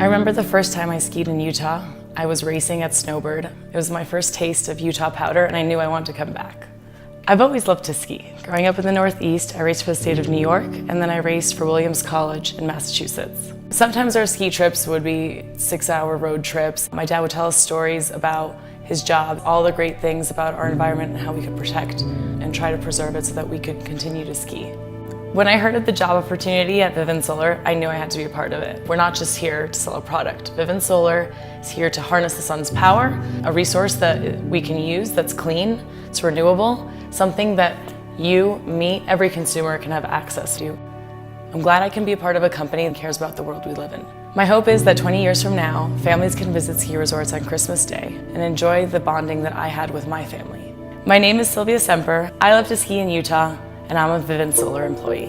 I remember the first time I skied in Utah. I was racing at Snowbird. It was my first taste of Utah powder, and I knew I wanted to come back. I've always loved to ski. Growing up in the Northeast, I raced for the state of New York, and then I raced for Williams College in Massachusetts. Sometimes our ski trips would be 6-hour road trips. My dad would tell us stories about his job, all the great things about our environment and how we could protect and try to preserve it so that we could continue to ski. When I heard of the job opportunity at Vivint Solar, I knew I had to be a part of it. We're not just here to sell a product. Vivint Solar is here to harness the sun's power, a resource that we can use that's clean, it's renewable, something that you, me, every consumer can have access to. I'm glad I can be a part of a company that cares about the world we live in. My hope is that 20 years from now, families can visit ski resorts on Christmas Day and enjoy the bonding that I had with my family. My name is Sylvia Semper. I love to ski in Utah, and I'm a Vivint Solar employee.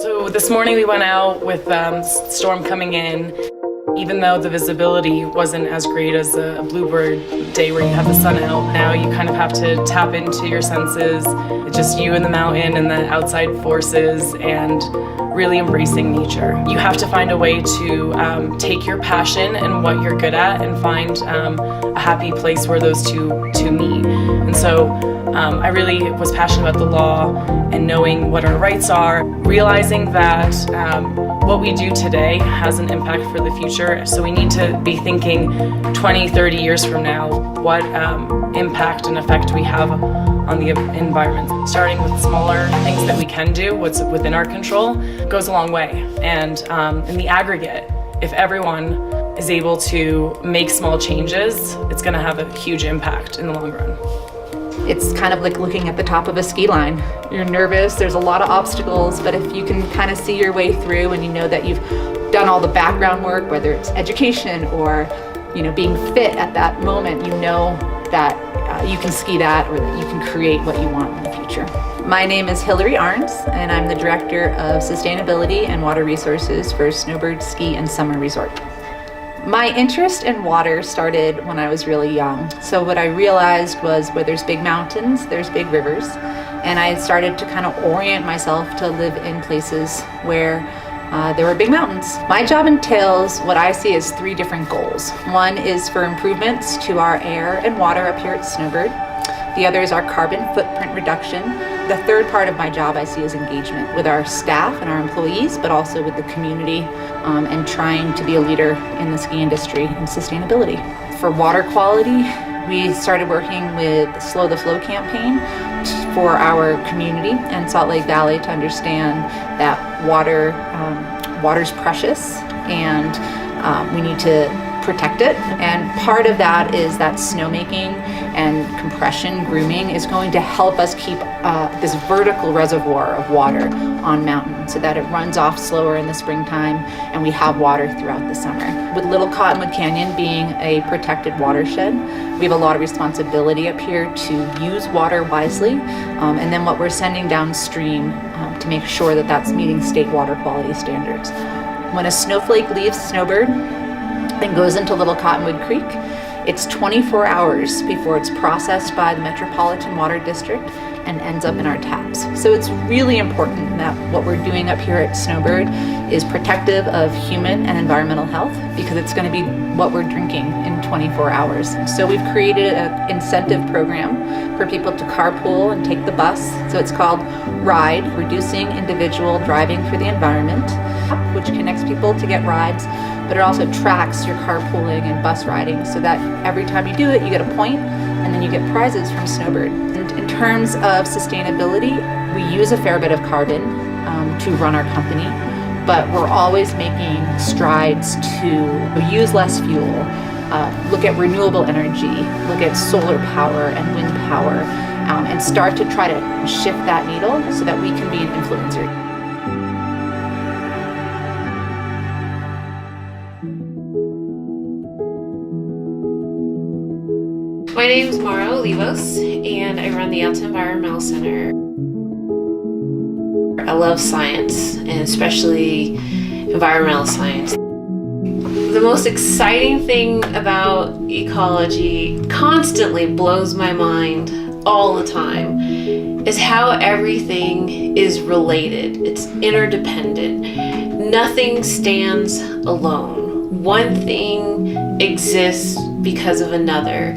So this morning we went out with storm coming in. Even though the visibility wasn't as great as a bluebird day where you have the sun out, now you kind of have to tap into your senses. It's just you and the mountain and the outside forces and really embracing nature. You have to find a way to take your passion and what you're good at and find a happy place where those two meet. And so I really was passionate about the law and knowing what our rights are, realizing that what we do today has an impact for the future. So we need to be thinking 20, 30 years from now, what impact and effect we have on the environment. Starting with smaller things that we can do, what's within our control, goes a long way. And in the aggregate, if everyone is able to make small changes, it's going to have a huge impact in the long run. It's kind of like looking at the top of a ski line. You're nervous, there's a lot of obstacles, but if you can kind of see your way through and you know that you've done all the background work, whether it's education or being fit at that moment, you know that you can ski that or that you can create what you want in the future. My name is Hillary Arens, and I'm the Director of Sustainability and Water Resources for Snowbird Ski and Summer Resort. My interest in water started when I was really young. So what I realized was where there's big mountains, there's big rivers. And I started to kind of orient myself to live in places where there were big mountains. My job entails what I see as 3 different goals. One is for improvements to our air and water up here at Snowbird. The other is our carbon footprint reduction. The third part of my job I see as engagement with our staff and our employees, but also with the community and trying to be a leader in the ski industry and sustainability. For water quality, we started working with the Slow the Flow campaign for our community and Salt Lake Valley to understand that water's precious and we need to protect it. And part of that is that snowmaking and compression grooming is going to help us keep this vertical reservoir of water on mountain so that it runs off slower in the springtime and we have water throughout the summer. With Little Cottonwood Canyon being a protected watershed, we have a lot of responsibility up here to use water wisely and then what we're sending downstream to make sure that that's meeting state water quality standards. When a snowflake leaves Snowbird and goes into Little Cottonwood Creek, it's 24 hours before it's processed by the Metropolitan Water District and ends up in our taps. So it's really important that what we're doing up here at Snowbird is protective of human and environmental health because it's going to be what we're drinking in 24 hours. So we've created an incentive program for people to carpool and take the bus. So it's called RIDE, Reducing Individual Driving for the Environment, which connects people to get rides, but it also tracks your carpooling and bus riding so that every time you do it, you get a point and then you get prizes from Snowbird. And in terms of sustainability, we use a fair bit of carbon to run our company, but we're always making strides to use less fuel, look at renewable energy, look at solar power and wind power, and start to try to shift that needle so that we can be an influencer. My name is Mara Olivos, and I run the Alta Environmental Center. I love science, and especially environmental science. The most exciting thing about ecology constantly blows my mind all the time is how everything is related. It's interdependent. Nothing stands alone. One thing exists because of another.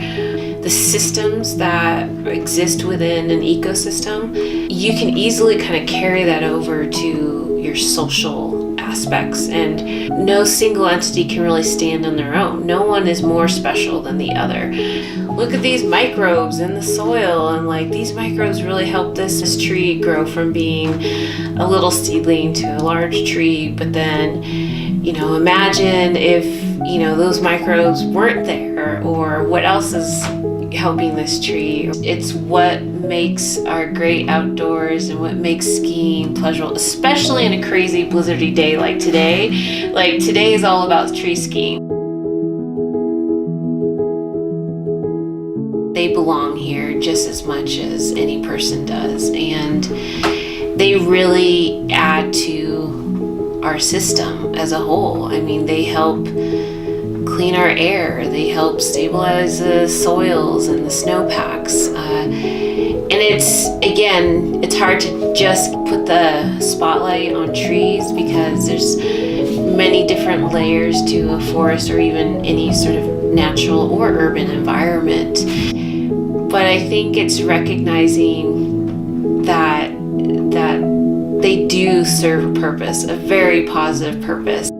The systems that exist within an ecosystem, you can easily kind of carry that over to your social aspects, and no single entity can really stand on their own. No one is more special than the other. Look at these microbes in the soil, and like these microbes really help this tree grow from being a little seedling to a large tree. But then, imagine if, those microbes weren't there, or what else is helping this tree. It's what makes our great outdoors and what makes skiing pleasurable, especially in a crazy blizzardy day like today. Like today is all about tree skiing. They belong here just as much as any person does, and they really add to our system as a whole. I mean, they help clean our air, they help stabilize the soils and the snowpacks. And it's hard to just put the spotlight on trees because there's many different layers to a forest or even any sort of natural or urban environment. But I think it's recognizing that they do serve a purpose, a very positive purpose.